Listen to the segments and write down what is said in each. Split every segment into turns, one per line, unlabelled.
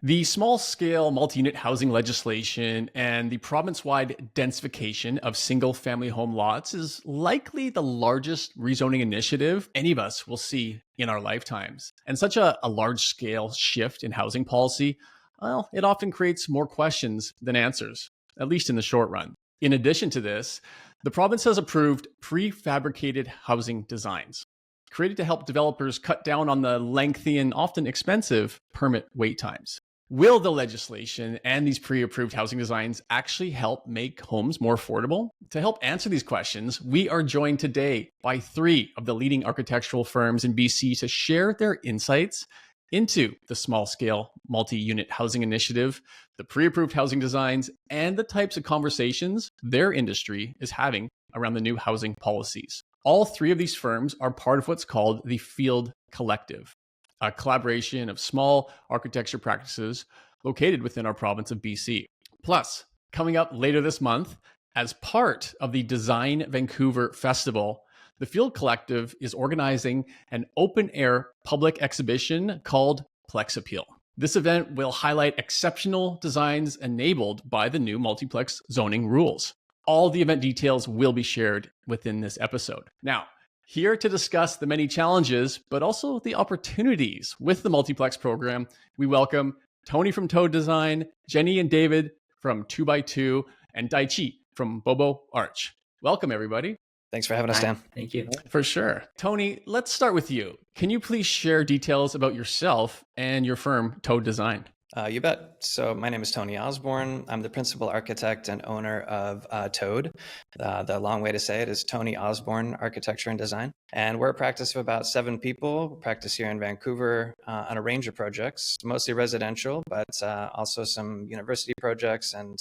The small scale multi unit housing legislation and the province wide densification of single family home lots is likely the largest rezoning initiative any of us will see in our lifetimes. And such a large scale shift in housing policy, well, it often creates more questions than answers, at least in the short run. In addition to this, the province has approved prefabricated housing designs created to help developers cut down on the lengthy and often expensive permit wait times. Will the legislation and these pre-approved housing designs actually help make homes more affordable? To help answer these questions, we are joined today by three of the leading architectural firms in BC to share their insights into the small-scale multi-unit housing initiative, the pre-approved housing designs, and the types of conversations their industry is having around the new housing policies. All three of these firms are part of what's called the Field Collective, a collaboration of small architecture practices located within our province of BC. Plus, coming up later this month, as part of the Design Vancouver Festival, the Field Collective is organizing an open-air public exhibition called Plex Appeal. This event will highlight exceptional designs enabled by the new multiplex zoning rules. All the event details will be shared within this episode. Now, here to discuss the many challenges, but also the opportunities with the multiplex program, we welcome Tony from Toad Design, Jenny and David from 2x2, and Daichi from Bobo Arch. Welcome, everybody.
Thanks for having us, Dan.
Thank you.
For sure. Tony, let's start with you. Can you please share details about yourself and your firm, Toad Design?
You bet. So my name is Tony Osborne. I'm the principal architect and owner of Toad. The long way to say it is Tony Osborne Architecture and Design. And we're a practice of about 7 people. We practice here in Vancouver on a range of projects, mostly residential, but also some university projects and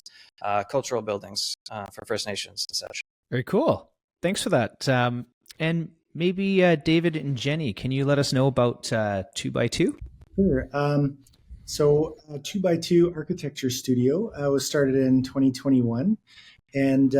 cultural buildings for First Nations and such.
Very cool. Thanks for that. And maybe David and Jenny, can you let us know about 2x2?
Sure. So 2x2 Architecture Studio was started in 2021, and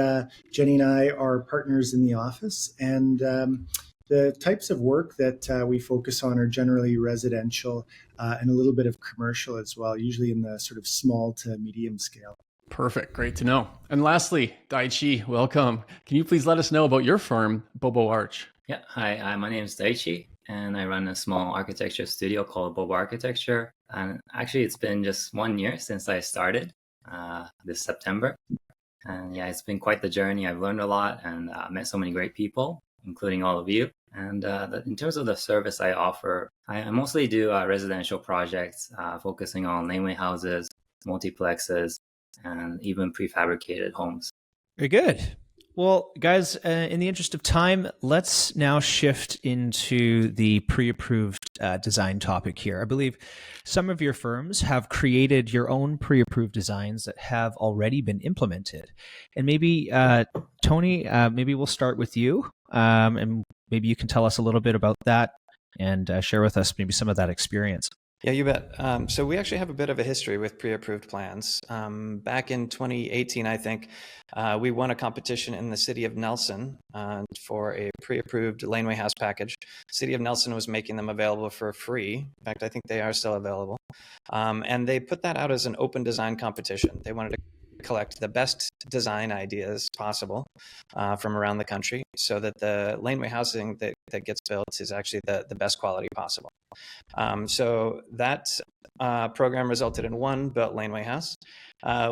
Jenny and I are partners in the office, and the types of work that we focus on are generally residential and a little bit of commercial as well, usually in the sort of small to medium scale.
Perfect. Great to know. And lastly, Daichi, welcome. Can you please let us know about your firm, Bobo Arch?
Yeah. Hi, my name is Daichi, and I run a small architecture studio called Bobo Architecture. And actually, it's been just 1 year since I started this September. And yeah, it's been quite the journey. I've learned a lot and met so many great people, including all of you. And in terms of the service I offer, I mostly do residential projects focusing on laneway houses, multiplexes, and even prefabricated homes.
Very good. Well, guys, in the interest of time, let's now shift into the pre-approved design topic here. I believe some of your firms have created your own pre-approved designs that have already been implemented. And maybe, Tony, maybe we'll start with you, and maybe you can tell us a little bit about that and share with us maybe some of that experience.
Yeah, you bet. So we actually have a bit of a history with pre-approved plans. Back in 2018, I think, we won a competition in the city of Nelson for a pre-approved laneway house package. City of Nelson was making them available for free. In fact, I think they are still available. And they put that out as an open design competition. They wanted to collect the best design ideas possible from around the country so that the laneway housing that gets built is actually the best quality possible. So that program resulted in one built laneway house.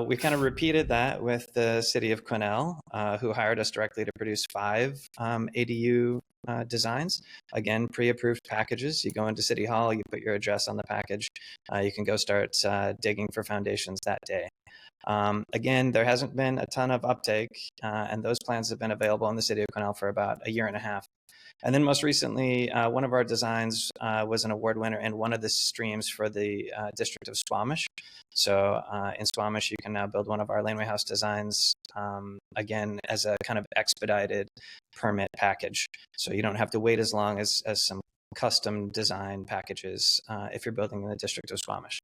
We kind of repeated that with the city of Quesnel, who hired us directly to produce 5 ADU designs. Again, pre-approved packages. You go into City Hall, you put your address on the package. You can go start digging for foundations that day. Again, there hasn't been a ton of uptake, and those plans have been available in the city of Quesnel for about a year and a half. And then most recently, one of our designs was an award winner in one of the streams for the district of Squamish. So in Squamish, you can now build one of our laneway house designs, again, as a kind of expedited permit package. So you don't have to wait as long as some custom design packages if you're building in the district of Squamish.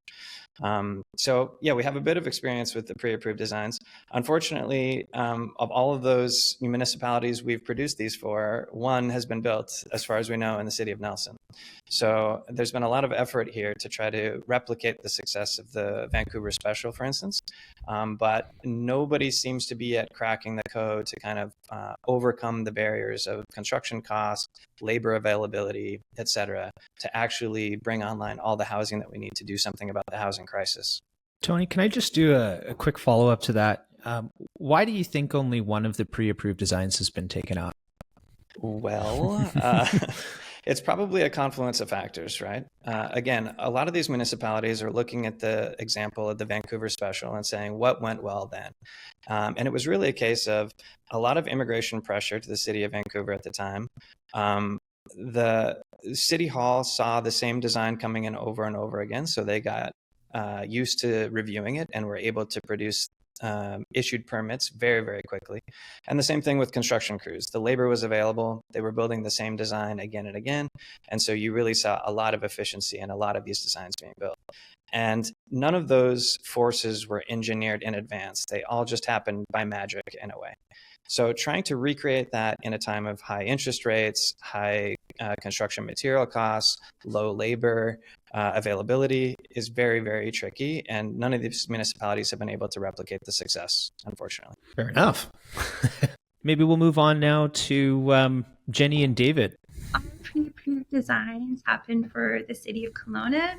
So yeah, we have a bit of experience with the pre-approved designs. Unfortunately, of all of those municipalities we've produced these for, one has been built, as far as we know, in the city of Nelson. So there's been a lot of effort here to try to replicate the success of the Vancouver Special, for instance. But nobody seems to be yet cracking the code to kind of overcome the barriers of construction costs, labor availability, et cetera, to actually bring online all the housing that we need to do something about the housing crisis.
Tony, can I just do a quick follow-up to that? Why do you think only one of the pre-approved designs has been taken out?
Well, it's probably a confluence of factors, right? Again, a lot of these municipalities are looking at the example of the Vancouver Special and saying, what went well then? And it was really a case of a lot of immigration pressure to the city of Vancouver at the time. The city hall saw the same design coming in over and over again, so they got used to reviewing it and were able to produce issued permits very, very quickly. And the same thing with construction crews. The labor was available. They were building the same design again and again. And so you really saw a lot of efficiency in a lot of these designs being built. And none of those forces were engineered in advance. They all just happened by magic in a way. So trying to recreate that in a time of high interest rates, high construction material costs, low labor availability is very, very tricky. And none of these municipalities have been able to replicate the success, unfortunately.
Fair enough. Maybe we'll move on now to Jenny and David.
Our pre-approved designs happened for the city of Kelowna.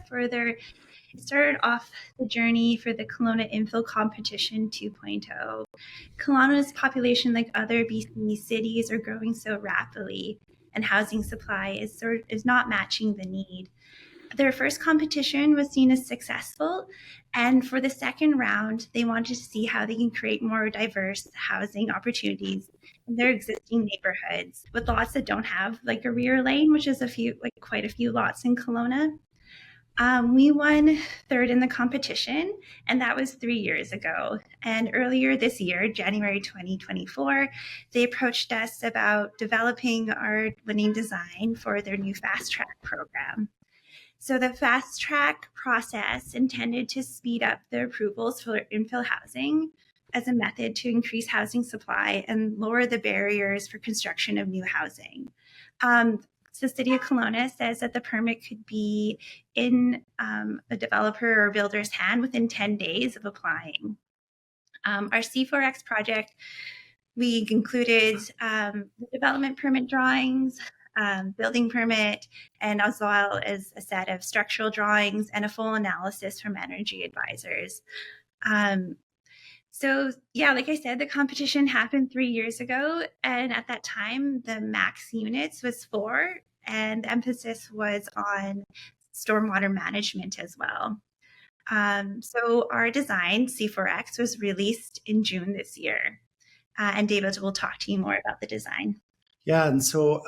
It started off the journey for the Kelowna Infill Competition 2.0. Kelowna's population, like other BC cities, are growing so rapidly, and housing supply is not matching the need. Their first competition was seen as successful, and for the second round, they wanted to see how they can create more diverse housing opportunities in their existing neighborhoods with lots that don't have like a rear lane, which is quite a few lots in Kelowna. We won third in the competition, and that was 3 years ago. And earlier this year, January 2024, they approached us about developing our winning design for their new fast track program. So the fast track process intended to speed up the approvals for infill housing as a method to increase housing supply and lower the barriers for construction of new housing. The city of Kelowna says that the permit could be in a developer or builder's hand within 10 days of applying. Our C4X project, we included the development permit drawings, building permit, and as well as a set of structural drawings and a full analysis from energy advisors. So yeah, like I said, the competition happened 3 years ago. And at that time, the max units was 4, and the emphasis was on stormwater management as well. So our design, C4X, was released in June this year. And David will talk to you more about the design.
Yeah, and so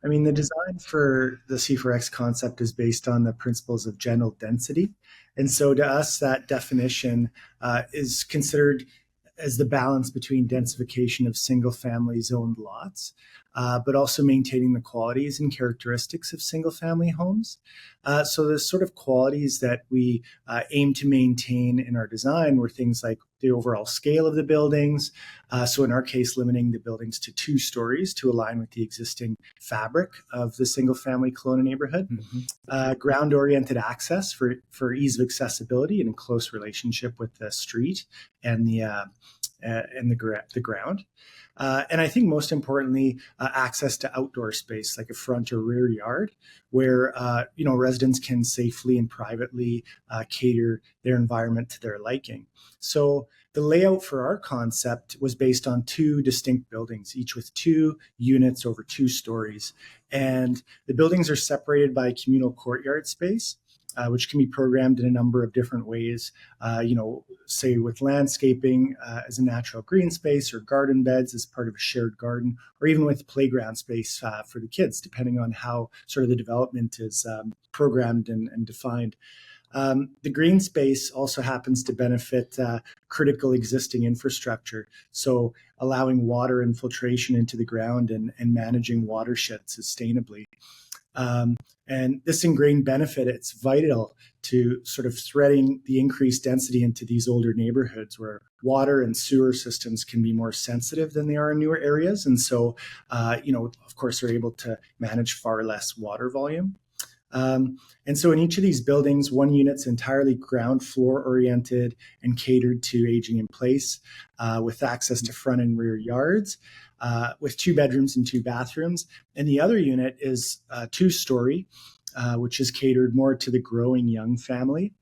the design for the C4X concept is based on the principles of general density. And so to us, that definition is considered as the balance between densification of single-family zoned lots, but also maintaining the qualities and characteristics of single-family homes. So the sort of qualities that we aim to maintain in our design were things like the overall scale of the buildings. So in our case, limiting the buildings to 2 stories to align with the existing fabric of the single-family Kelowna neighborhood. Mm-hmm. Ground-oriented access for ease of accessibility and in close relationship with the street and the ground. And I think most importantly, access to outdoor space like a front or rear yard where, residents can safely and privately cater their environment to their liking. So the layout for our concept was based on 2 distinct buildings, each with 2 units over 2 stories. And the buildings are separated by communal courtyard space, which can be programmed in a number of different ways, say with landscaping as a natural green space or garden beds as part of a shared garden, or even with playground space for the kids, depending on how sort of the development is programmed and defined. The green space also happens to benefit critical existing infrastructure, so allowing water infiltration into the ground and managing watershed sustainably. And this ingrained benefit, it's vital to sort of threading the increased density into these older neighborhoods where water and sewer systems can be more sensitive than they are in newer areas. And so, of course, they're able to manage far less water volume. And so in each of these buildings, one unit's entirely ground floor oriented and catered to aging in place, with access to front and rear yards, with 2 bedrooms and 2 bathrooms. And the other unit is 2-story, which is catered more to the growing young family.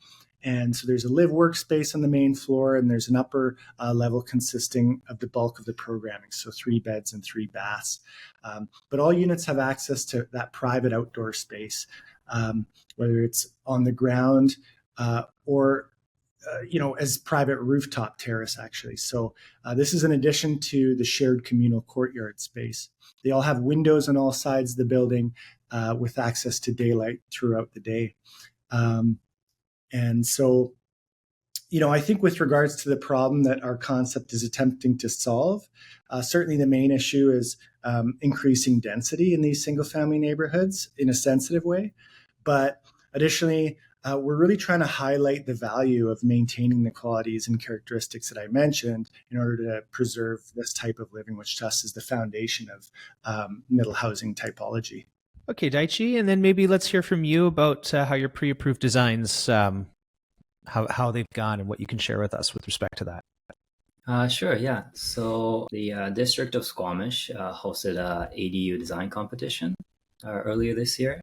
And so there's a live workspace on the main floor, and there's an upper level consisting of the bulk of the programming. So 3 beds and 3 baths. But all units have access to that private outdoor space, whether it's on the ground or as private rooftop terrace, actually. So this is in addition to the shared communal courtyard space. They all have windows on all sides of the building with access to daylight throughout the day. And so, I think with regards to the problem that our concept is attempting to solve, certainly the main issue is increasing density in these single-family neighborhoods in a sensitive way. But additionally, we're really trying to highlight the value of maintaining the qualities and characteristics that I mentioned in order to preserve this type of living, which to us is the foundation of middle housing typology.
Okay, Daichi, and then maybe let's hear from you about how your pre-approved designs, how they've gone and what you can share with us with respect to that.
Sure, yeah. So the District of Squamish hosted a ADU design competition earlier this year.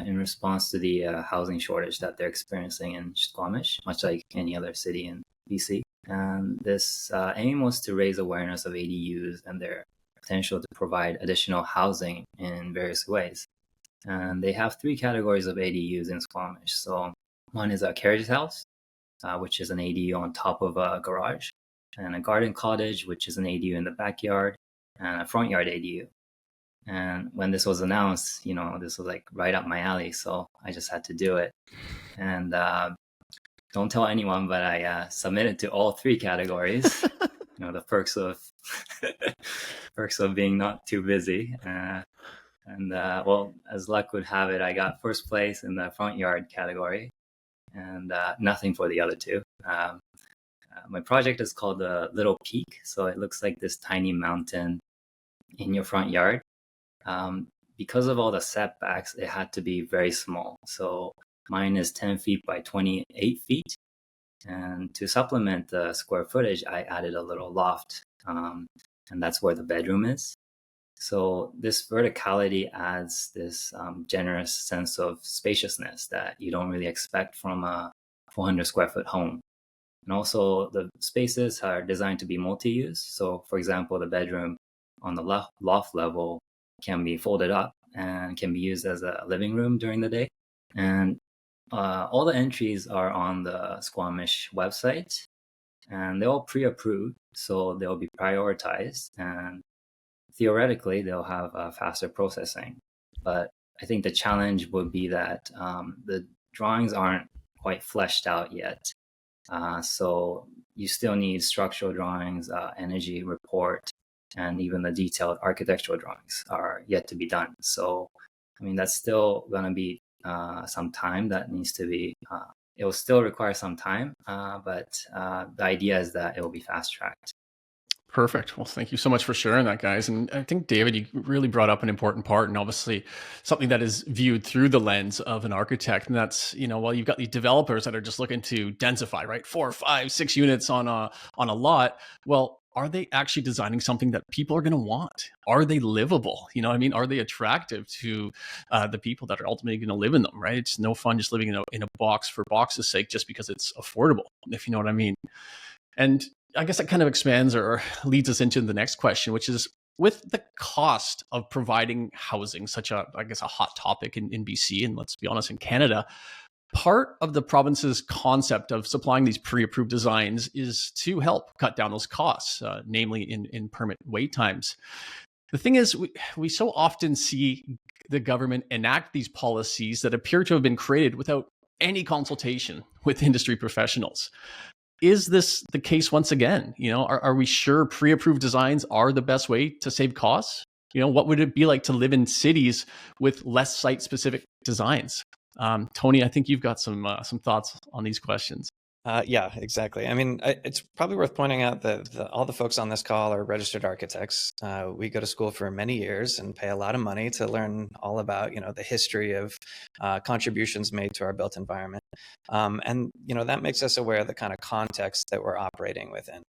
In response to the housing shortage that they're experiencing in Squamish, much like any other city in BC. And this aim was to raise awareness of ADUs and their potential to provide additional housing in various ways. And they have 3 categories of ADUs in Squamish. So one is a carriage house, which is an ADU on top of a garage, and a garden cottage, which is an ADU in the backyard, and a front yard ADU. And when this was announced, this was like right up my alley. So I just had to do it. And don't tell anyone, but I submitted to all 3 categories. The perks of being not too busy. And as luck would have it, I got first place in the front yard category, and nothing for the other 2. My project is called the Little Peak. So it looks like this tiny mountain in your front yard. Because of all the setbacks, it had to be very small. So mine is 10 feet by 28 feet. And to supplement the square footage, I added a little loft. And that's where the bedroom is. So this verticality adds this generous sense of spaciousness that you don't really expect from a 400 square foot home. And also the spaces are designed to be multi-use. So for example, the bedroom on the loft level can be folded up and can be used as a living room during the day. And all the entries are on the Squamish website, and they're all pre-approved, so they'll be prioritized, and theoretically they'll have faster processing. But I think the challenge would be that the drawings aren't quite fleshed out yet. So you still need structural drawings, energy report, and even the detailed architectural drawings are yet to be done. So, that's still going to be some time that needs to be, it will still require some time, but the idea is that it will be fast-tracked.
Perfect. Well, thank you so much for sharing that, guys. And I think, David, you really brought up an important part, and obviously something that is viewed through the lens of an architect. And that's, while you've got these developers that are just looking to densify, right? 4, 5, 6 units on a lot. Well, are they actually designing something that people are going to want? Are they livable? Are they attractive to the people that are ultimately going to live in them, right? It's no fun just living in a box for box's sake just because it's affordable, if you know what I mean. And I guess that kind of expands or leads us into the next question, which is, with the cost of providing housing, such a hot topic in BC, and let's be honest, in Canada, part of the province's concept of supplying these pre-approved designs is to help cut down those costs, namely in permit wait times. The thing is, we so often see the government enact these policies that appear to have been created without any consultation with industry professionals. Is this the case once again? Are we sure pre-approved designs are the best way to save costs? What would it be like to live in cities with less site-specific designs? Tony, I think you've got some thoughts on these questions.
Yeah, exactly. I mean, it's probably worth pointing out that all the folks on this call are registered architects. We go to school for many years and pay a lot of money to learn all about, the history of contributions made to our built environment. And that makes us aware of the kind of context that we're operating within.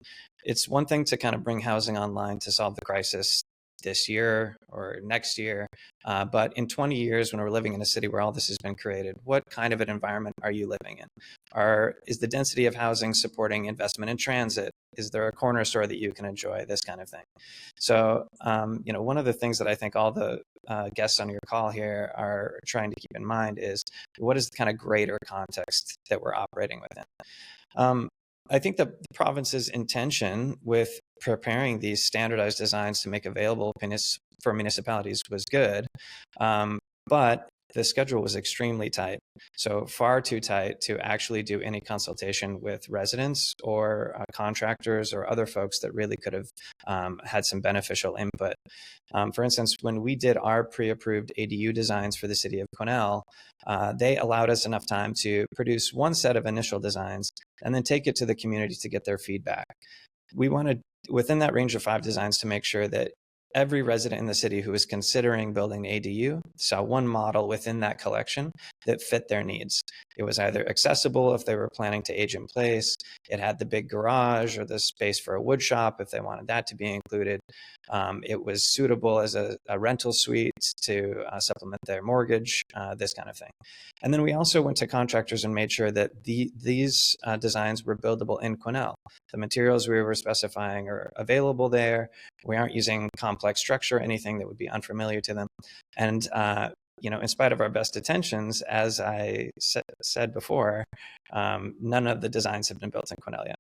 It's one thing to kind of bring housing online to solve the crisis this year or next year. But in 20 years, when we're living in a city where all this has been created, what kind of an environment are you living in? Is the density of housing supporting investment in transit? Is there a corner store that you can enjoy? This kind of thing. So, one of the things that I think all the guests on your call here are trying to keep in mind is what is the kind of greater context that we're operating within? I think the province's intention with preparing these standardized designs to make available for municipalities was good, but the schedule was extremely tight. So far too tight to actually do any consultation with residents or contractors or other folks that really could have had some beneficial input. For instance, when we did our pre-approved ADU designs for the city of Quesnel, they allowed us enough time to produce one set of initial designs and then take it to the community to get their feedback. We wanted, within that range of 5 designs, to make sure that every resident in the city who was considering building an ADU saw one model within that collection that fit their needs. It was either accessible if they were planning to age in place, it had the big garage or the space for a wood shop if they wanted that to be included. It was suitable as a rental suite to supplement their mortgage, this kind of thing. And then we also went to contractors and made sure that these designs were buildable in Quesnel. The materials we were specifying are available there. We aren't using complex structure, anything that would be unfamiliar to them. And, in spite of our best intentions, as I said before, none of the designs have been built in Quesnel yet.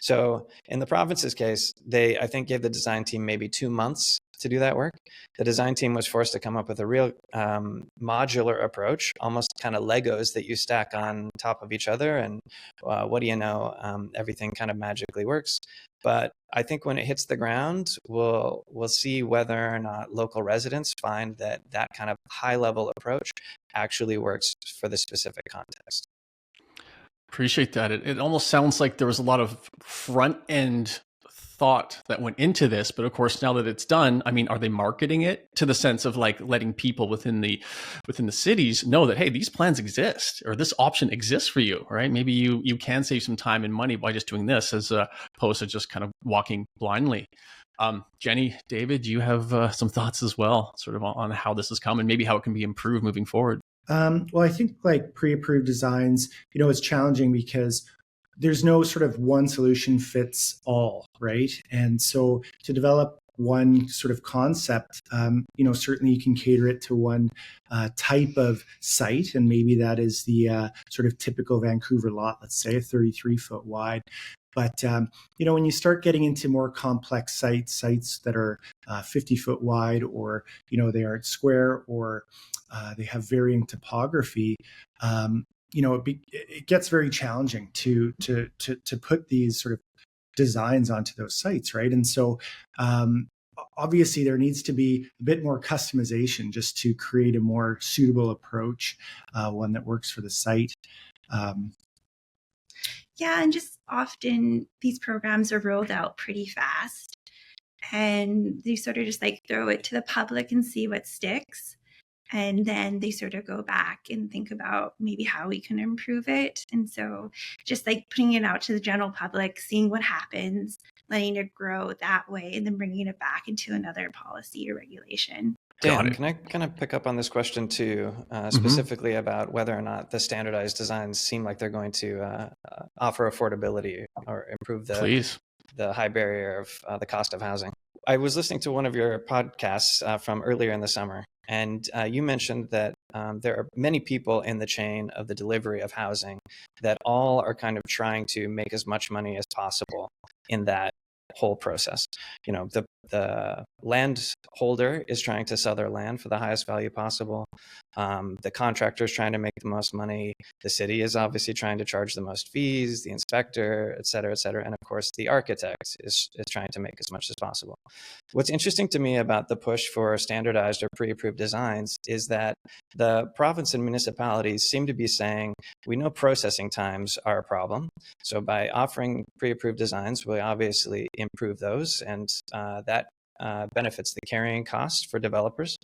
So in the province's case, they, I think, gave the design team maybe 2 months to do that work. The design team was forced to come up with a real modular approach, almost kind of Legos that you stack on top of each other. And what do you know? Everything kind of magically works. But I think when it hits the ground, we'll see whether or not local residents find that kind of high-level approach actually works for the specific context.
Appreciate that. It almost sounds like there was a lot of front-end thought that went into this, but of course, now that it's done, I mean, are they marketing it to the sense of like letting people within the cities know that, hey, these plans exist or this option exists for you, right? Maybe you can save some time and money by just doing this as opposed to just kind of walking blindly. Jenny, David, you have some thoughts as well, sort of on how this has come and maybe how it can be improved moving forward.
Well, I think like pre-approved designs, it's challenging because there's no sort of one solution fits all, right? And so to develop one sort of concept, certainly you can cater it to one type of site, and maybe that is the sort of typical Vancouver lot, let's say, 33-foot wide. But, when you start getting into more complex sites that are 50-foot wide, or, they aren't square, or they have varying topography, it gets very challenging to put these sort of designs onto those sites, right? And so obviously there needs to be a bit more customization just to create a more suitable approach, one that works for the site.
Yeah, and just often these programs are rolled out pretty fast, and they sort of just like throw it to the public and see what sticks. And then they sort of go back and think about maybe how we can improve it. And so just like putting it out to the general public, seeing what happens, letting it grow that way, and then bringing it back into another policy or regulation.
Dan, can I kind of pick up on this question too, specifically about whether or not the standardized designs seem like they're going to offer affordability or improve the high barrier of the cost of housing? I was listening to one of your podcasts from earlier in the summer, and you mentioned that there are many people in the chain of the delivery of housing that all are kind of trying to make as much money as possible in that whole process. The the land holder is trying to sell their land for the highest value possible. The contractor is trying to make the most money. The city is obviously trying to charge the most fees, the inspector, et cetera, et cetera. And of course, the architect is trying to make as much as possible. What's interesting to me about the push for standardized or pre-approved designs is that the province and municipalities seem to be saying, we know processing times are a problem. So by offering pre-approved designs, we obviously improve those, and that benefits the carrying cost for developers.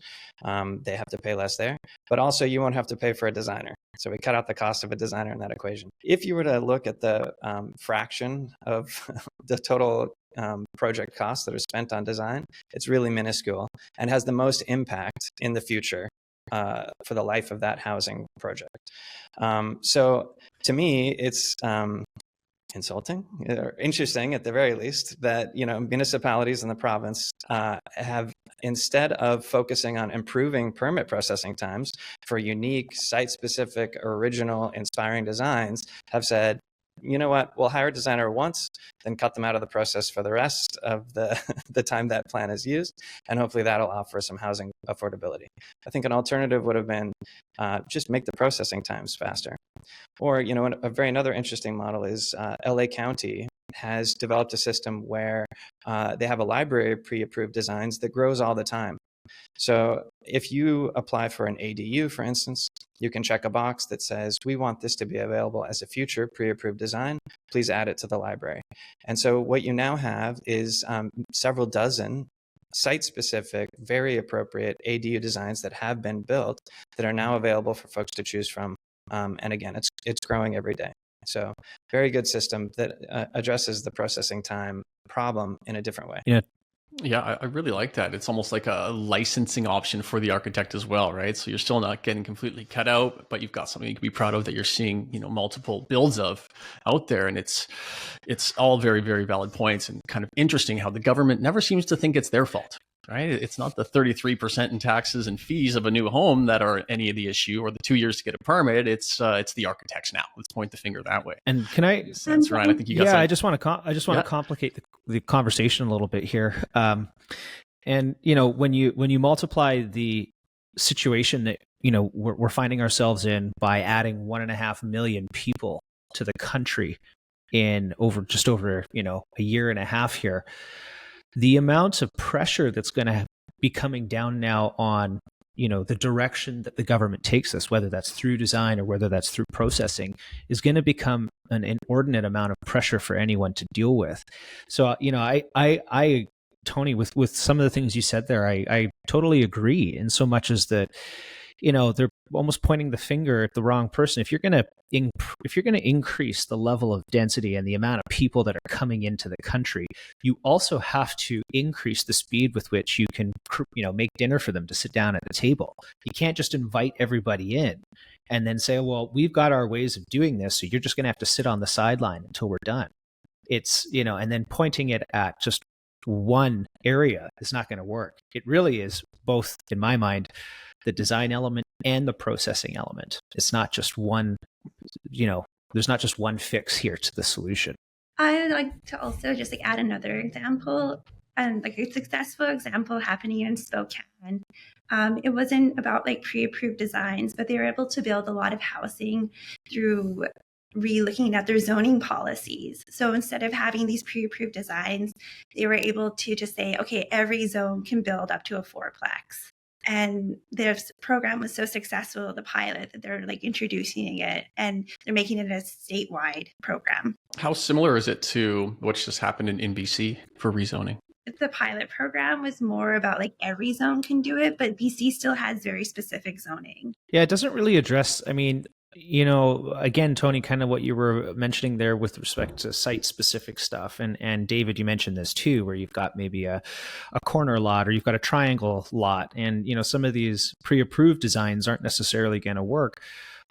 They have to pay less there, but also you won't have to pay for a designer. So we cut out the cost of a designer in that equation. If you were to look at the fraction of the total project costs that are spent on design, it's really minuscule and has the most impact in the future for the life of that housing project. So to me, it's insulting or interesting at the very least that municipalities in the province have, instead of focusing on improving permit processing times for unique, site-specific, original, inspiring designs, have said, you know what, we'll hire a designer once, then cut them out of the process for the rest of the time that plan is used, and hopefully that'll offer some housing affordability. I think an alternative would have been just make the processing times faster. Or, another interesting model is LA County has developed a system where they have a library of pre-approved designs that grows all the time. So if you apply for an ADU, for instance, you can check a box that says, we want this to be available as a future pre-approved design. Please add it to the library. And so what you now have is several dozen site-specific, very appropriate ADU designs that have been built that are now available for folks to choose from. And again, it's growing every day. So very good system that addresses the processing time problem in a different way.
Yeah, I really like that. It's almost like a licensing option for the architect as well, right? So you're still not getting completely cut out, but you've got something you can be proud of that you're seeing, multiple builds of out there. And it's all very, very valid points, and kind of interesting how the government never seems to think it's their fault, right? It's not the 33% in taxes and fees of a new home that are any of the issue, or the 2 years to get a permit. It's the architects now. Let's point the finger that way.
And can I?
That's right. I think you got.
Yeah, I just want to complicate the conversation a little bit here. And when you multiply the situation that we're finding ourselves in by adding 1.5 million people to the country in just over a year and a half here, the amount of pressure that's going to be coming down now on the direction that the government takes us, whether that's through design or whether that's through processing, is going to become an inordinate amount of pressure for anyone to deal with. So I Tony, with some of the things you said there, I totally agree, in so much as that they're almost pointing the finger at the wrong person. If you're going to increase the level of density and the amount of people that are coming into the country, you also have to increase the speed with which you can make dinner for them to sit down at the table. You can't just invite everybody in and then say, well, we've got our ways of doing this, so you're just going to have to sit on the sideline until we're done. It's and then pointing it at just one area is not going to work. It really is both, in my mind, the design element and the processing element. It's not just one, there's not just one fix here to the solution.
I'd like to also just add another example, and a successful example happening in Spokane. It wasn't about pre-approved designs, but they were able to build a lot of housing through re-looking at their zoning policies. So instead of having these pre-approved designs, they were able to just say, okay, every zone can build up to a fourplex. And their program was so successful, the pilot, that they're introducing it, and they're making it a statewide program.
How similar is it to what's just happened in BC for rezoning?
The pilot program was more about every zone can do it, but BC still has very specific zoning.
Yeah, it doesn't really address, again, Tony, kind of what you were mentioning there with respect to site-specific stuff. And David, you mentioned this too, where you've got maybe a corner lot, or you've got a triangle lot. And, some of these pre-approved designs aren't necessarily going to work.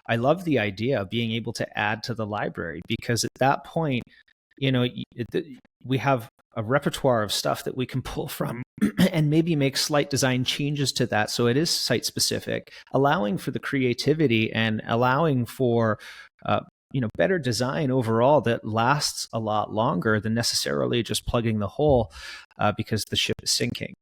I love the idea of being able to add to the library, because at that point, we have a repertoire of stuff that we can pull from and maybe make slight design changes to that, so it is site specific, allowing for the creativity and allowing for better design overall that lasts a lot longer than necessarily just plugging the hole because the ship is sinking?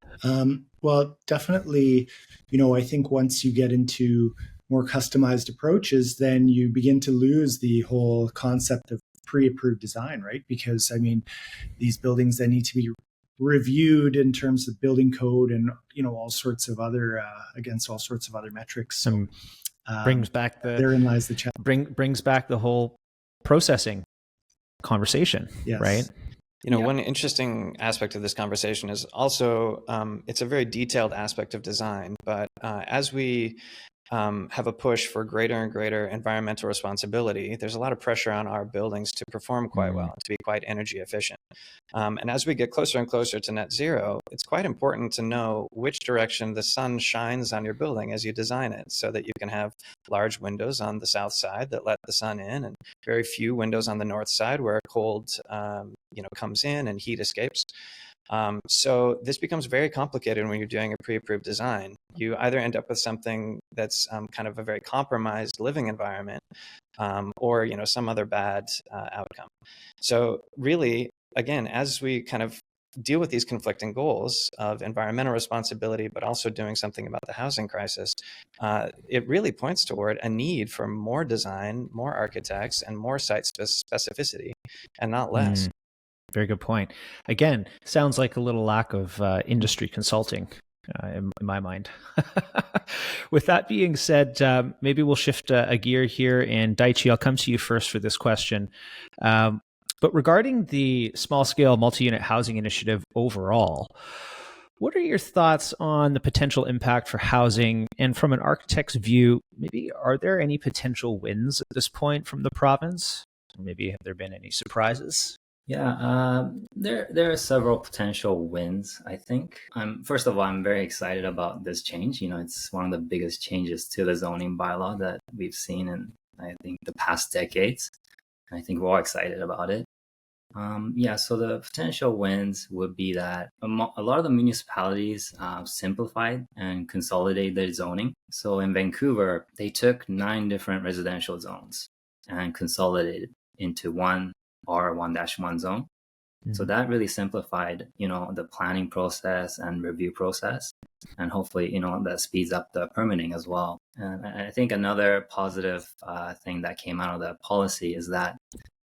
Well, definitely, I think once you get into more customized approaches, then you begin to lose the whole concept of pre-approved design, right? Because these buildings then need to be reviewed in terms of building code and all sorts of other against all sorts of other metrics. So
brings back
therein lies the challenge.
Brings back the whole processing conversation,
yes.
Right?
One interesting aspect of this conversation is also it's a very detailed aspect of design, but as we have a push for greater and greater environmental responsibility, there's a lot of pressure on our buildings to perform quite well, to be quite energy efficient. And as we get closer and closer to net zero, it's quite important to know which direction the sun shines on your building as you design it, so that you can have large windows on the south side that let the sun in, and very few windows on the north side where cold comes in and heat escapes. So this becomes very complicated when you're doing a pre-approved design. You either end up with something that's kind of a very compromised living environment, or some other bad outcome. So really, again, as we kind of deal with these conflicting goals of environmental responsibility, but also doing something about the housing crisis, it really points toward a need for more design, more architects, and more site specificity, and not less.
Very good point. Again, sounds like a little lack of industry consulting in my mind. With that being said, maybe we'll shift a gear here. And Daichi, I'll come to you first for this question. But regarding the small-scale multi-unit housing initiative overall, what are your thoughts on the potential impact for housing? And from an architect's view, maybe are there any potential wins at this point from the province? Or maybe have there been any surprises?
Yeah, there are several potential wins, I think. First of all, I'm very excited about this change. It's one of the biggest changes to the zoning bylaw that we've seen in, I think, the past decades. I think we're all excited about it. So the potential wins would be that a lot of the municipalities simplified and consolidated their zoning. So in Vancouver, they took 9 different residential zones and consolidated into one R1-1 zone. Mm-hmm. So that really simplified, the planning process and review process. And hopefully, that speeds up the permitting as well. And I think another positive thing that came out of that policy is that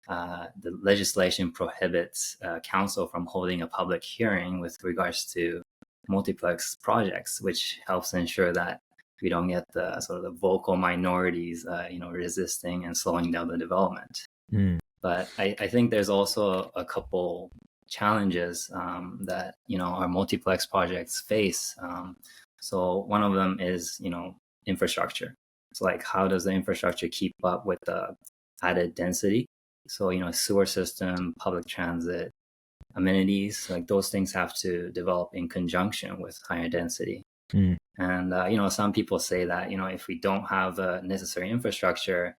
the legislation prohibits council from holding a public hearing with regards to multiplex projects, which helps ensure that we don't get the sort of the vocal minorities, resisting and slowing down the development. Mm. But I think there's also a couple challenges that, our multiplex projects face. So one of them is, infrastructure. So like, how does the infrastructure keep up with the added density? So, sewer system, public transit, amenities, like those things have to develop in conjunction with higher density. Mm. And, some people say that, if we don't have the necessary infrastructure,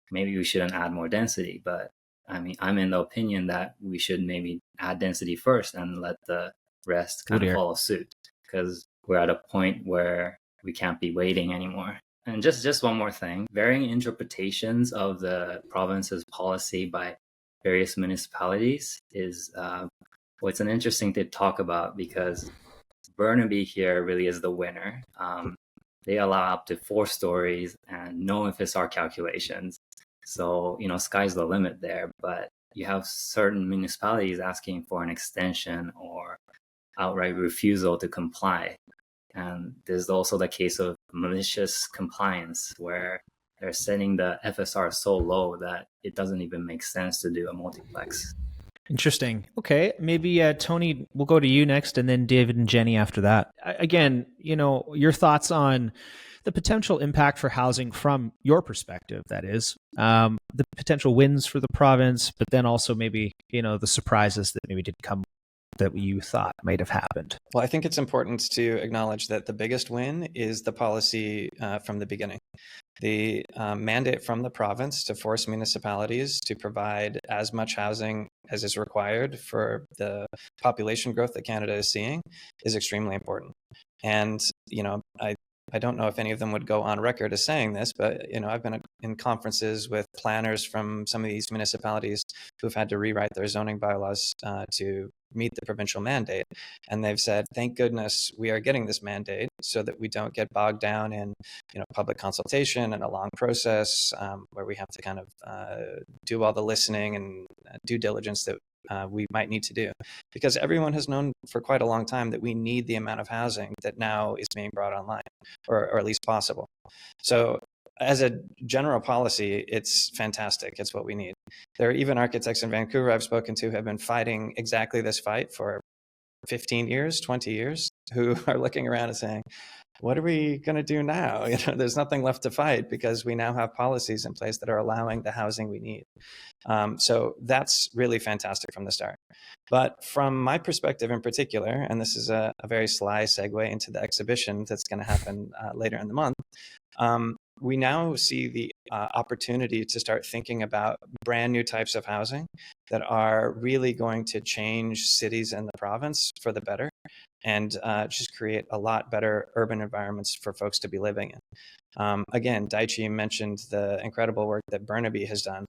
maybe we shouldn't add more density. But I'm in the opinion that we should maybe add density first and let the rest kind of follow suit, because we're at a point where we can't be waiting anymore. And just one more thing, varying interpretations of the province's policy by various municipalities is it's an interesting thing to talk about, because Burnaby here really is the winner. They allow up to 4 stories and no FSR calculations. So, sky's the limit there, but you have certain municipalities asking for an extension or outright refusal to comply. And there's also the case of malicious compliance, where they're setting the FSR so low that it doesn't even make sense to do a multiplex.
Interesting. Okay, maybe Tony, we'll go to you next, and then David and Jenny after that. Again, your thoughts on the potential impact for housing from your perspective, that is, the potential wins for the province, but then also maybe, the surprises that maybe did come that you thought might have happened.
Well, I think it's important to acknowledge that the biggest win is the policy from the beginning. The mandate from the province to force municipalities to provide as much housing as is required for the population growth that Canada is seeing is extremely important. And, I don't know if any of them would go on record as saying this, but I've been in conferences with planners from some of these municipalities who've had to rewrite their zoning bylaws to meet the provincial mandate, and they've said, "Thank goodness we are getting this mandate, so that we don't get bogged down in public consultation and a long process where we have to kind of do all the listening and due diligence that we might need to do," because everyone has known for quite a long time that we need the amount of housing that now is being brought online, or at least possible. So as a general policy, it's fantastic. It's what we need. There are even architects in Vancouver I've spoken to who have been fighting exactly this fight for 15 years, 20 years, who are looking around and saying, what are we going to do now? There's nothing left to fight because we now have policies in place that are allowing the housing we need. So that's really fantastic from the start. But from my perspective in particular, and this is a very sly segue into the exhibition that's going to happen later in the month, we now see the opportunity to start thinking about brand new types of housing that are really going to change cities and the province for the better, and just create a lot better urban environments for folks to be living in. Again, Daichi mentioned the incredible work that Burnaby has done.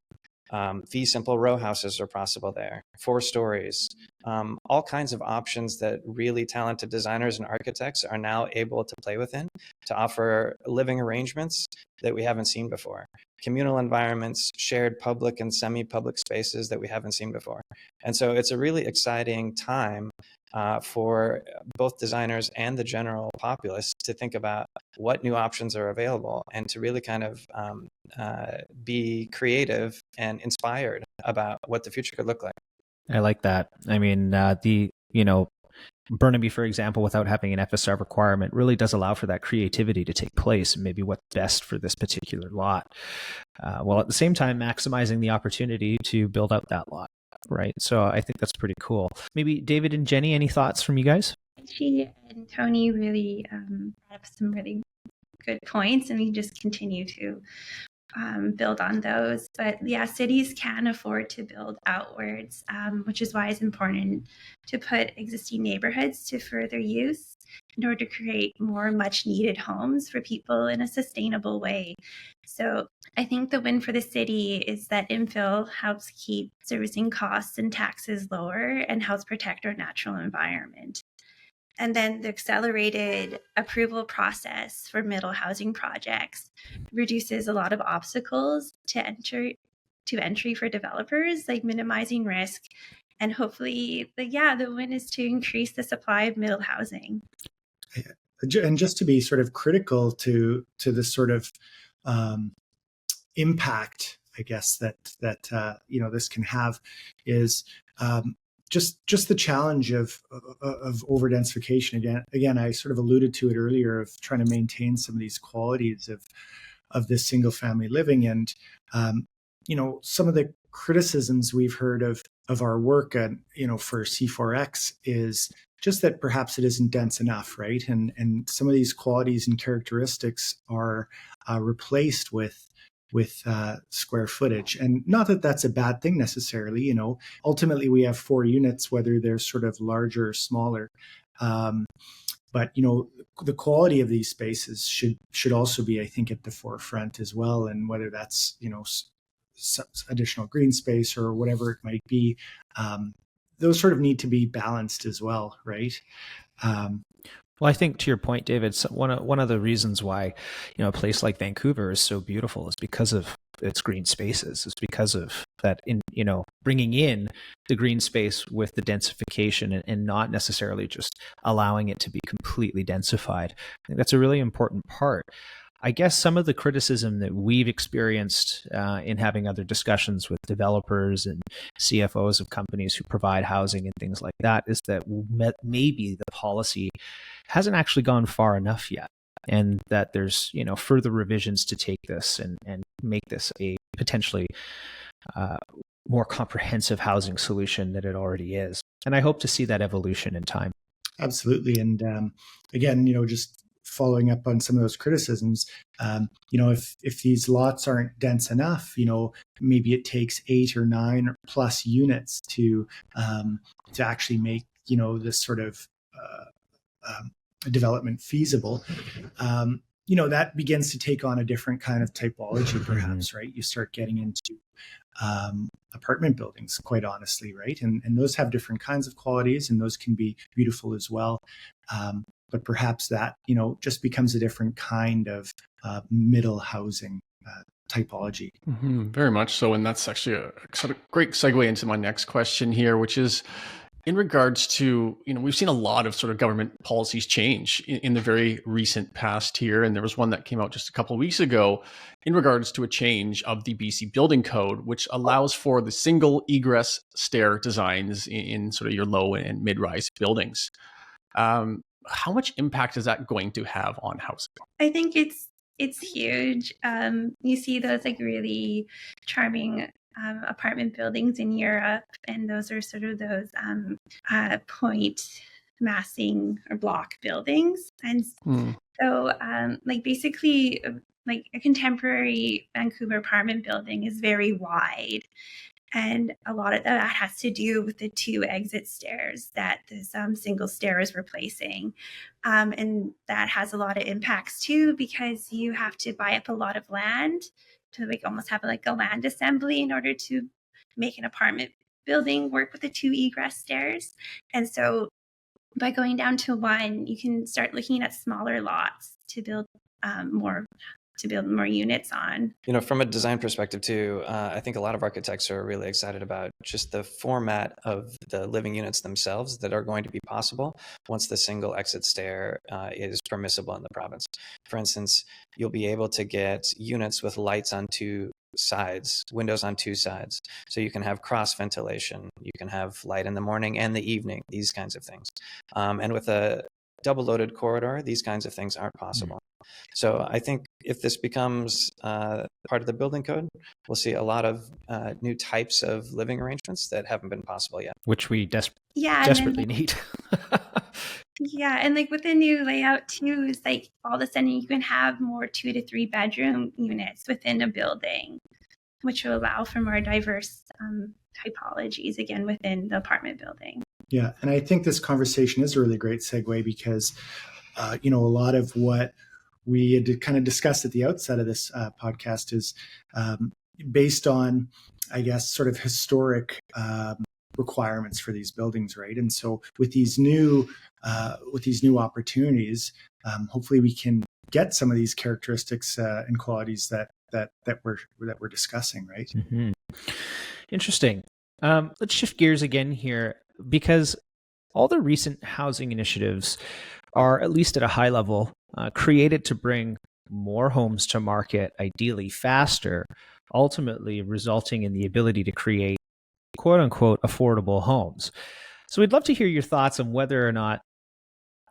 Fee simple row houses are possible there, 4 stories, all kinds of options that really talented designers and architects are now able to play within to offer living arrangements that we haven't seen before, communal environments, shared public and semi-public spaces that we haven't seen before. And so it's a really exciting time for both designers and the general populace to think about what new options are available and to really kind of be creative and inspired about what the future could look like.
I like that. I mean, Burnaby, for example, without having an FSR requirement, really does allow for that creativity to take place and maybe what's best for this particular lot, while at the same time maximizing the opportunity to build out that lot. Right. So I think that's pretty cool. Maybe David and Jenny, any thoughts from you guys?
She and Tony really brought up some really good points, and we just continue to build on those. But yeah, cities can afford to build outwards, which is why it's important to put existing neighborhoods to further use in order to create more much needed homes for people in a sustainable way. So I think the win for the city is that infill helps keep servicing costs and taxes lower and helps protect our natural environment. And then the accelerated approval process for middle housing projects reduces a lot of obstacles to entry for developers, like minimizing risk. And hopefully, the win is to increase the supply of middle housing.
And just to be sort of critical to this sort of impact, I guess that this can have is just the challenge of overdensification. Again, I sort of alluded to it earlier, of trying to maintain some of these qualities of this single family living, and some of the criticisms we've heard of our work and for C4X is just that perhaps it isn't dense enough, right? And some of these qualities and characteristics are replaced with square footage. And not that that's a bad thing necessarily. Ultimately we have 4 units, whether they're sort of larger or smaller. But the quality of these spaces should also be, I think, at the forefront as well. And whether that's additional green space or whatever it might be, those sort of need to be balanced as well, right?
Well, I think to your point, David, one of the reasons why a place like Vancouver is so beautiful is because of its green spaces. It's because of that, bringing in the green space with the densification and not necessarily just allowing it to be completely densified. I think that's a really important part. I guess some of the criticism that we've experienced in having other discussions with developers and CFOs of companies who provide housing and things like that is that maybe the policy hasn't actually gone far enough yet, and that there's further revisions to take this and make this a potentially more comprehensive housing solution than it already is. And I hope to see that evolution in time.
Absolutely. And again, just following up on some of those criticisms, if these lots aren't dense enough, maybe it takes 8 or 9 or plus units to actually make this sort of development feasible. that begins to take on a different kind of typology, perhaps, right? You start getting into apartment buildings, quite honestly, right? And those have different kinds of qualities, and those can be beautiful as well. But perhaps that, just becomes a different kind of middle housing typology.
Very much so. And that's actually a sort of great segue into my next question here, which is in regards to, we've seen a lot of sort of government policies change in the very recent past here. And there was one that came out just a couple of weeks ago in regards to a change of the BC building code, which allows for the single egress stair designs in sort of your low and mid-rise buildings. How much impact is that going to have on housing?
I think it's huge. You see those like really charming apartment buildings in Europe, and those are sort of those point massing or block buildings. And so basically like a contemporary Vancouver apartment building is very wide. And a lot of that has to do with the two exit stairs that this single stair is replacing. And that has a lot of impacts too, because you have to buy up a lot of land to almost have a land assembly in order to make an apartment building work with the two egress stairs. And so by going down to one, you can start looking at smaller lots to build more units on.
From a design perspective too, I think a lot of architects are really excited about just the format of the living units themselves that are going to be possible once the single exit stair is permissible in the province. For instance, you'll be able to get units with lights on two sides, windows on two sides. So you can have cross ventilation, you can have light in the morning and the evening, these kinds of things. And with a double loaded corridor, these kinds of things aren't possible. So I think if this becomes part of the building code, we'll see a lot of new types of living arrangements that haven't been possible yet.
Which we desperately need.
Yeah, and with the new layout too, is all of a sudden you can have more 2 to 3 bedroom units within a building, which will allow for more diverse typologies again within the apartment building.
Yeah, and I think this conversation is a really great segue because, a lot of what we had kind of discussed at the outset of this podcast is based on, I guess, sort of historic requirements for these buildings, right? And so with these new opportunities, hopefully we can get some of these characteristics and qualities that we're discussing, right?
Mm-hmm. Interesting. Let's shift gears again here, because all the recent housing initiatives are, at least at a high level, created to bring more homes to market, ideally faster, ultimately resulting in the ability to create quote unquote affordable homes. So we'd love to hear your thoughts on whether or not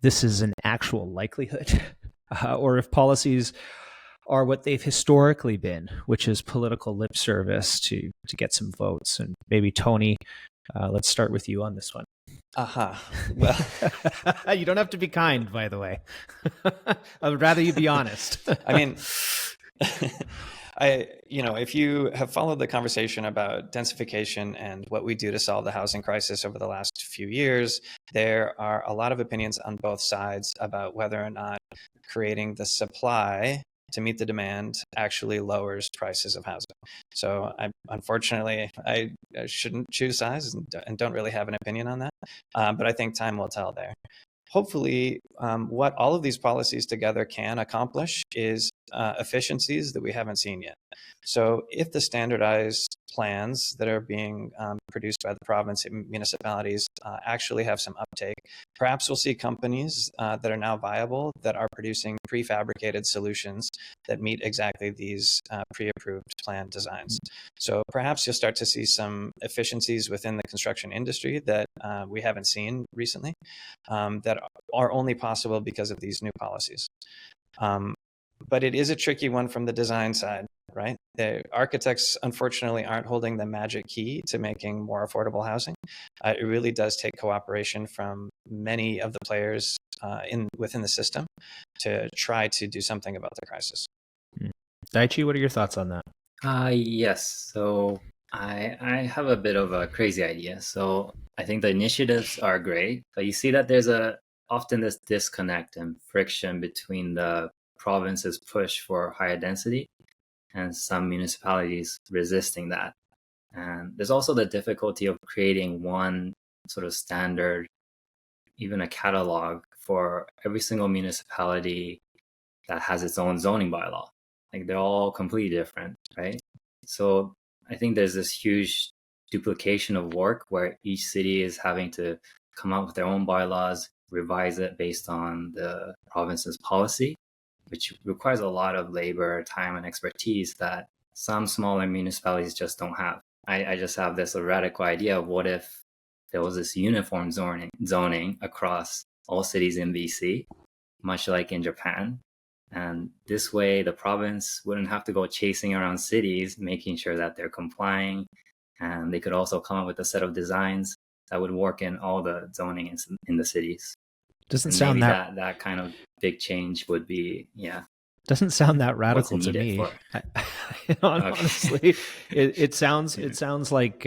this is an actual likelihood or if policies are what they've historically been, which is political lip service to get some votes. And maybe Tony, let's start with you on this one.
Well,
you don't have to be kind, by the way. I would rather you be honest.
I mean, if you have followed the conversation about densification and what we do to solve the housing crisis over the last few years, there are a lot of opinions on both sides about whether or not creating the supply to meet the demand actually lowers prices of housing. So unfortunately, I shouldn't choose sides and don't really have an opinion on that. But I think time will tell there. Hopefully, what all of these policies together can accomplish is efficiencies that we haven't seen yet. So if the standardized plans that are being produced by the province and municipalities actually have some uptake, perhaps we'll see companies that are now viable that are producing prefabricated solutions that meet exactly these pre-approved plan designs. So perhaps you'll start to see some efficiencies within the construction industry that we haven't seen recently that are only possible because of these new policies. But it is a tricky one from the design side, right? The architects, unfortunately, aren't holding the magic key to making more affordable housing. It really does take cooperation from many of the players within the system to try to do something about the crisis.
Daichi, what are your thoughts on that?
Yes. So I have a bit of a crazy idea. So I think the initiatives are great, but you see that there's often this disconnect and friction between the province's push for higher density and some municipalities resisting that. And there's also the difficulty of creating one sort of standard, even a catalog for every single municipality that has its own zoning bylaw. Like they're all completely different, right? So I think there's this huge duplication of work where each city is having to come up with their own bylaws, revise it based on the province's policy, which requires a lot of labor, time, and expertise that some smaller municipalities just don't have. I just have this radical idea of what if there was this uniform zoning across all cities in BC, much like in Japan. And this way, the province wouldn't have to go chasing around cities, making sure that they're complying. And they could also come up with a set of designs that would work in all the zoning in the cities.
Doesn't
and
sound
that kind of big change would be,
doesn't sound that radical to me. Honestly, it sounds like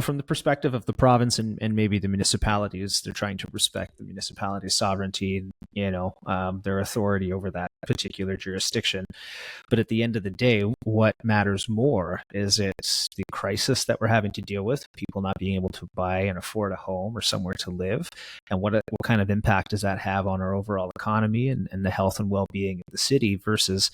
from the perspective of the province and maybe the municipalities, they're trying to respect the municipality's sovereignty, their authority over that particular jurisdiction. But at the end of the day, what matters more is it's the crisis that we're having to deal with, people not being able to buy and afford a home or somewhere to live, and what kind of impact does that have on our overall economy and the health and well-being of the city versus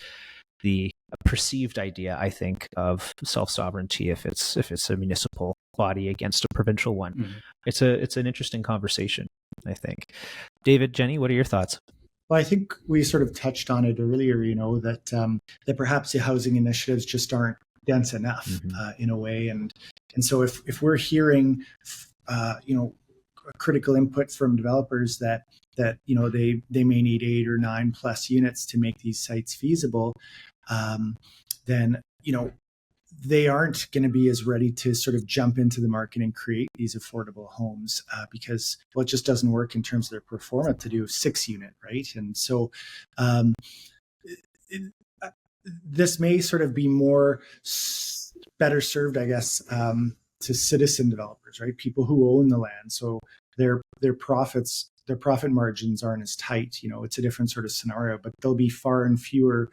the perceived idea, I think, of self-sovereignty if it's a municipal body against a provincial one. Mm-hmm. It's an interesting conversation, I think. David, Jenny, what are your thoughts?
Well, I think we sort of touched on it earlier, that perhaps the housing initiatives just aren't dense enough, mm-hmm. In a way. And so if we're hearing, critical input from developers that they may need 8 or 9 plus units to make these sites feasible, then they aren't going to be as ready to sort of jump into the market and create these affordable homes because it just doesn't work in terms of their pro forma to do a 6-unit, right? And so this may sort of be better served, I guess, to citizen developers, right? People who own the land, so their profit margins aren't as tight. It's a different sort of scenario, but there'll be far and fewer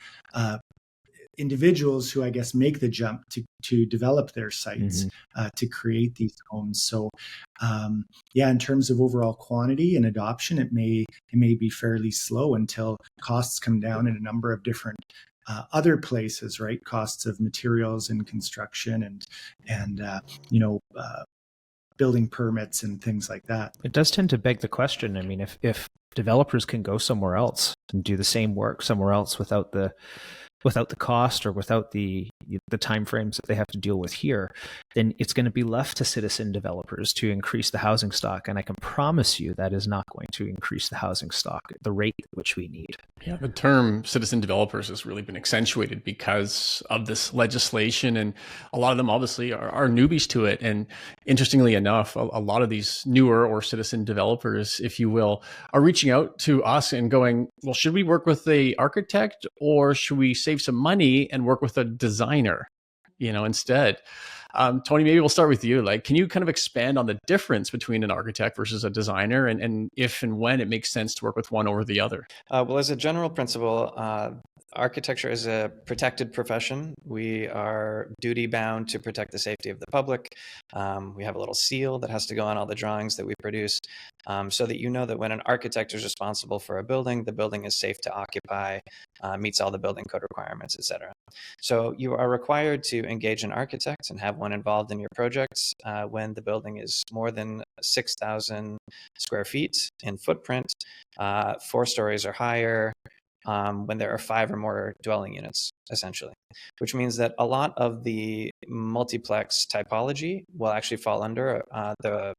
individuals who, I guess, make the jump to develop their sites, mm-hmm. To create these homes. So, in terms of overall quantity and adoption, it may be fairly slow until costs come down in a number of different other places, right? Costs of materials and construction and building permits and things like that.
It does tend to beg the question. I mean, if developers can go somewhere else and do the same work somewhere else without the cost or without the timeframes that they have to deal with here, then it's going to be left to citizen developers to increase the housing stock. And I can promise you that is not going to increase the housing stock at the rate at which we need.
Yeah, the term citizen developers has really been accentuated because of this legislation. And a lot of them obviously are newbies to it. And interestingly enough, a lot of these newer or citizen developers, if you will, are reaching out to us and going, well, should we work with the architect or should we save some money and work with a designer, instead? Tony, maybe we'll start with you. Can you kind of expand on the difference between an architect versus a designer and if and when it makes sense to work with one over the other?
Well, as a general principle, architecture is a protected profession. We are duty bound to protect the safety of the public. We have a little seal that has to go on all the drawings that we produce, so that that when an architect is responsible for a building, the building is safe to occupy, meets all the building code requirements, etc. So you are required to engage an architect and have one involved in your projects when the building is more than 6,000 square feet in footprint, 4 stories or higher, when there are 5 or more dwelling units, essentially, which means that a lot of the multiplex typology will actually fall under the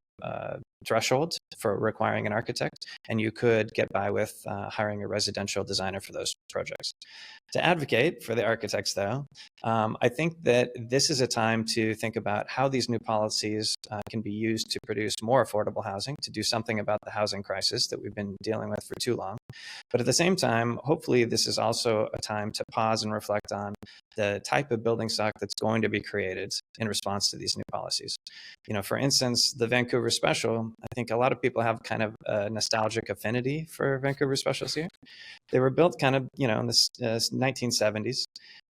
threshold for requiring an architect, and you could get by with hiring a residential designer for those projects. To advocate for the architects, though, I think that this is a time to think about how these new policies can be used to produce more affordable housing, to do something about the housing crisis that we've been dealing with for too long. But at the same time, hopefully this is also a time to pause and reflect reflect on the type of building stock that's going to be created in response to these new policies. For instance, the Vancouver Special, I think a lot of people have kind of a nostalgic affinity for Vancouver Specials here. They were built kind of, in the 1970s.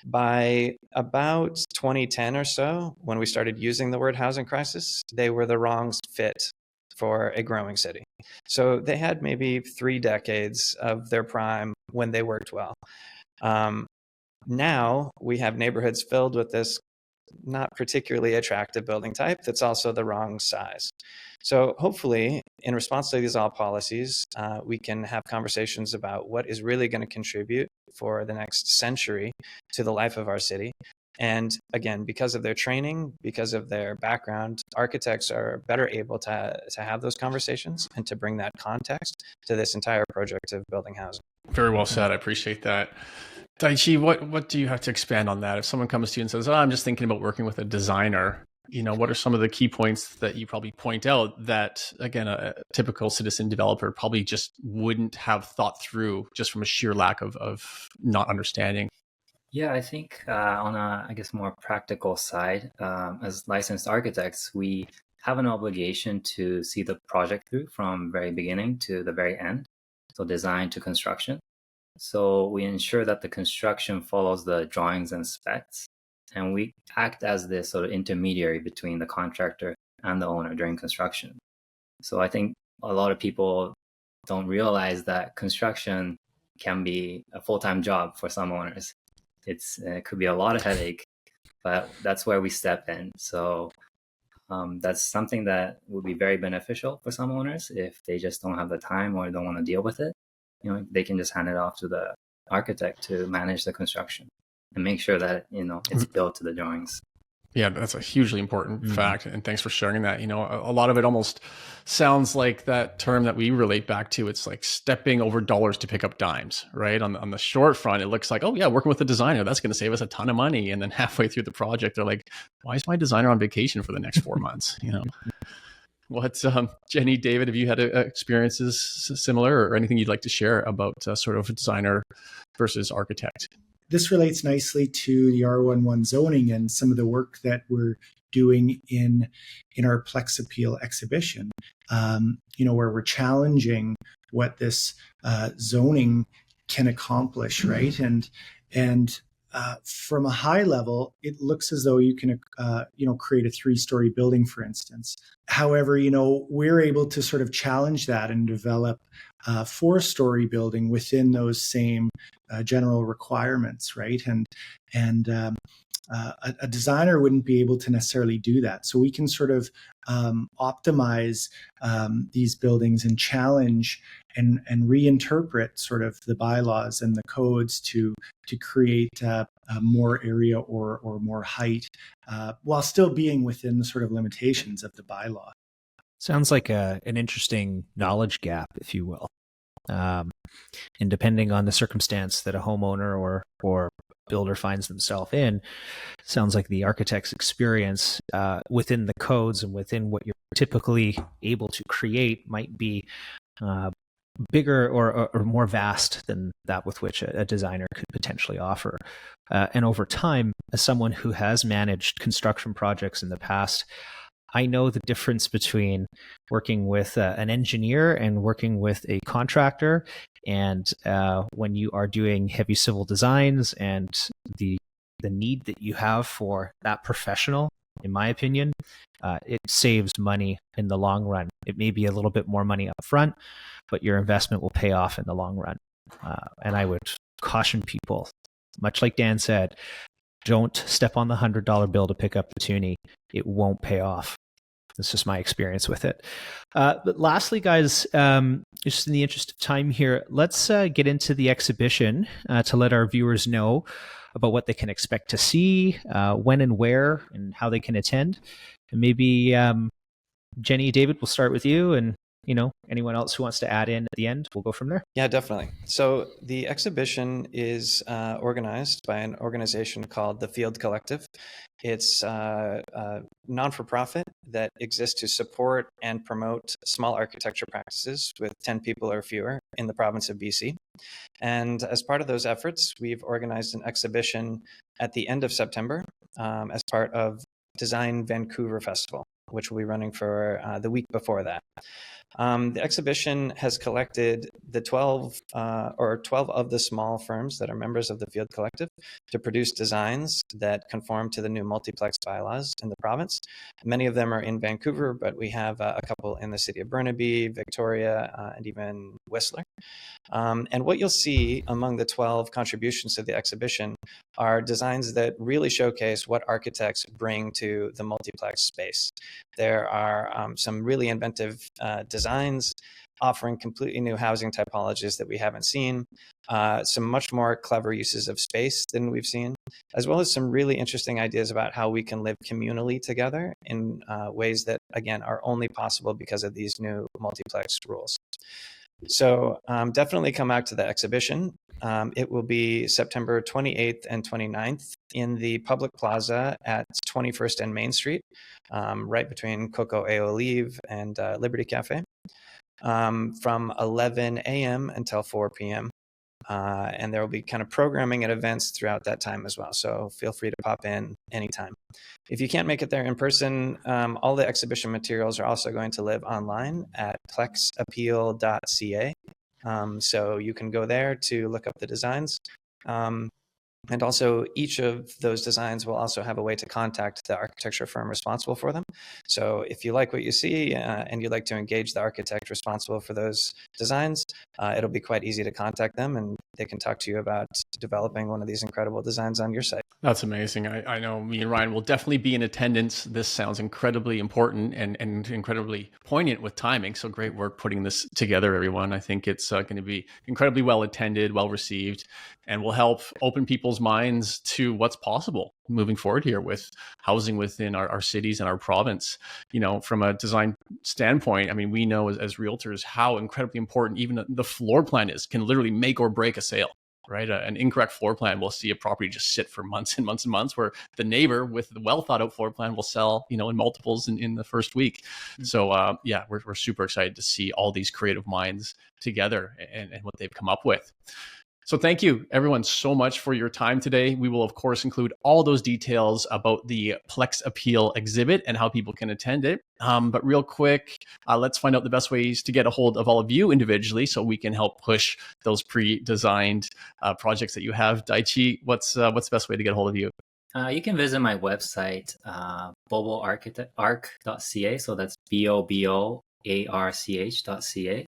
By about 2010 or so, when we started using the word housing crisis, they were the wrong fit for a growing city. So they had maybe 3 decades of their prime when they worked well. Now we have neighborhoods filled with this not particularly attractive building type that's also the wrong size. So hopefully, in response to these all policies, we can have conversations about what is really going to contribute for the next century to the life of our city. And again, because of their training, because of their background, architects are better able to have those conversations and to bring that context to this entire project of building housing.
Very well said. I appreciate that. Daichi, what do you have to expand on that? If someone comes to you and says, I'm just thinking about working with a designer, what are some of the key points that you probably point out that, again, a typical citizen developer probably just wouldn't have thought through just from a sheer lack of not understanding?
Yeah, I think on a, more practical side, as licensed architects, we have an obligation to see the project through from very beginning to the very end, so design to construction. So we ensure that the construction follows the drawings and specs, and we act as this sort of intermediary between the contractor and the owner during construction. So I think a lot of people don't realize that construction can be a full-time job for some owners. It could be a lot of headache, but that's where we step in. So that's something that would be very beneficial for some owners if they just don't have the time or don't want to deal with it. They can just hand it off to the architect to manage the construction and make sure that, it's built to the drawings.
Yeah, that's a hugely important fact. And thanks for sharing that. A lot of it almost sounds like that term that we relate back to. It's like stepping over dollars to pick up dimes, right? On the short front, it looks like, oh yeah, working with a designer, that's going to save us a ton of money. And then halfway through the project, they're like, why is my designer on vacation for the next 4 months? What, Jenny, David, have you had experiences similar or anything you'd like to share about sort of designer versus architect?
This relates nicely to the R11 zoning and some of the work that we're doing in our Plex Appeal exhibition, where we're challenging what this zoning can accomplish, right? And from a high level, it looks as though you can, create a 3-story building, for instance. However, we're able to sort of challenge that and develop a 4-story building within those same general requirements, right? And a designer wouldn't be able to necessarily do that. So we can sort of optimize these buildings and challenge and reinterpret sort of the bylaws and the codes to create more area or more height while still being within the sort of limitations of the bylaw.
Sounds like an interesting knowledge gap, if you will. And depending on the circumstance that a homeowner or builder finds themselves in, sounds like the architect's experience within the codes and within what you're typically able to create might be bigger or more vast than that with which a designer could potentially offer. And over time, as someone who has managed construction projects in the past, I know the difference between working with an engineer and working with a contractor. And when you are doing heavy civil designs and the need that you have for that professional, in my opinion, it saves money in the long run. It may be a little bit more money up front, but your investment will pay off in the long run. And I would caution people, much like Dan said, don't step on the $100 bill to pick up the toonie. It won't pay off. That's just my experience with it. But lastly, guys, just in the interest of time here, let's get into the exhibition to let our viewers know about what they can expect to see, when and where, and how they can attend. And maybe Jenny, David, we'll start with you and anyone else who wants to add in at the end, we'll go from there.
Yeah, definitely. So the exhibition is organized by an organization called the Field Collective. It's a non-for-profit that exists to support and promote small architecture practices with 10 people or fewer in the province of BC. And as part of those efforts, we've organized an exhibition at the end of September as part of Design Vancouver Festival, which will be running for the week before that. The exhibition has collected the 12 of the small firms that are members of the Field Collective to produce designs that conform to the new multiplex bylaws in the province. Many of them are in Vancouver, but we have a couple in the city of Burnaby, Victoria, and even Whistler. And what you'll see among the 12 contributions to the exhibition are designs that really showcase what architects bring to the multiplex space. There are some really inventive designs offering completely new housing typologies that we haven't seen, some much more clever uses of space than we've seen, as well as some really interesting ideas about how we can live communally together in ways that, again, are only possible because of these new multiplex rules. So definitely come out to the exhibition. It will be September 28th and 29th in the public plaza at 21st and Main Street, right between Coco et Olive and Liberty Cafe, from 11 a.m. until 4 p.m. And there will be kind of programming and events throughout that time as well. So feel free to pop in anytime. If you can't make it there in person, all the exhibition materials are also going to live online at plexappeal.ca. So you can go there to look up the designs. And also each of those designs will also have a way to contact the architecture firm responsible for them. So if you like what you see and you'd like to engage the architect responsible for those designs, it'll be quite easy to contact them and they can talk to you about developing one of these incredible designs on your site.
That's amazing. I know me and Ryan will definitely be in attendance. This sounds incredibly important and incredibly poignant with timing. So great work putting this together, everyone. I think it's going to be incredibly well attended, well received, and will help open people's minds to what's possible moving forward here with housing within our cities and our province. From a design standpoint, I mean, we know as realtors how incredibly important even the floor plan is, can literally make or break a sale. Right? An incorrect floor plan will see a property just sit for months and months and months, where the neighbor with the well thought out floor plan will sell, in multiples in the first week. So we're super excited to see all these creative minds together and what they've come up with. So thank you, everyone, so much for your time today. We will, of course, include all those details about the Plex Appeal exhibit and how people can attend it. But real quick, let's find out the best ways to get a hold of all of you individually so we can help push those pre-designed projects that you have. Daichi, what's the best way to get a hold of you?
You can visit my website, boboarch.ca. So that's boboarch.ca.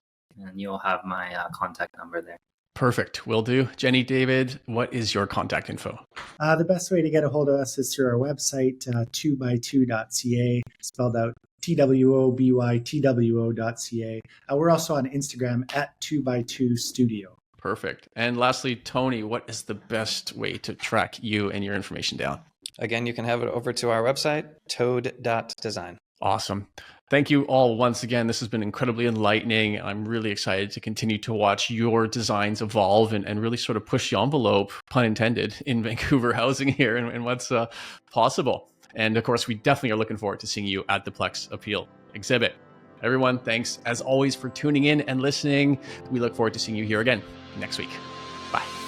And you'll have my contact number there.
Perfect. Will do. Jenny, David, what is your contact info?
The best way to get a hold of us is through our website, 2by2.ca, spelled out TWOBYTWO.ca. We're also on Instagram at 2by2studio.
Perfect. And lastly, Tony, what is the best way to track you and your information down?
Again, you can have it over to our website, toad.design.
Awesome. Thank you all once again. This has been incredibly enlightening. I'm really excited to continue to watch your designs evolve and really sort of push the envelope, pun intended, in Vancouver housing here and what's possible. And of course, we definitely are looking forward to seeing you at the Plex Appeal exhibit. Everyone, thanks as always for tuning in and listening. We look forward to seeing you here again next week. Bye.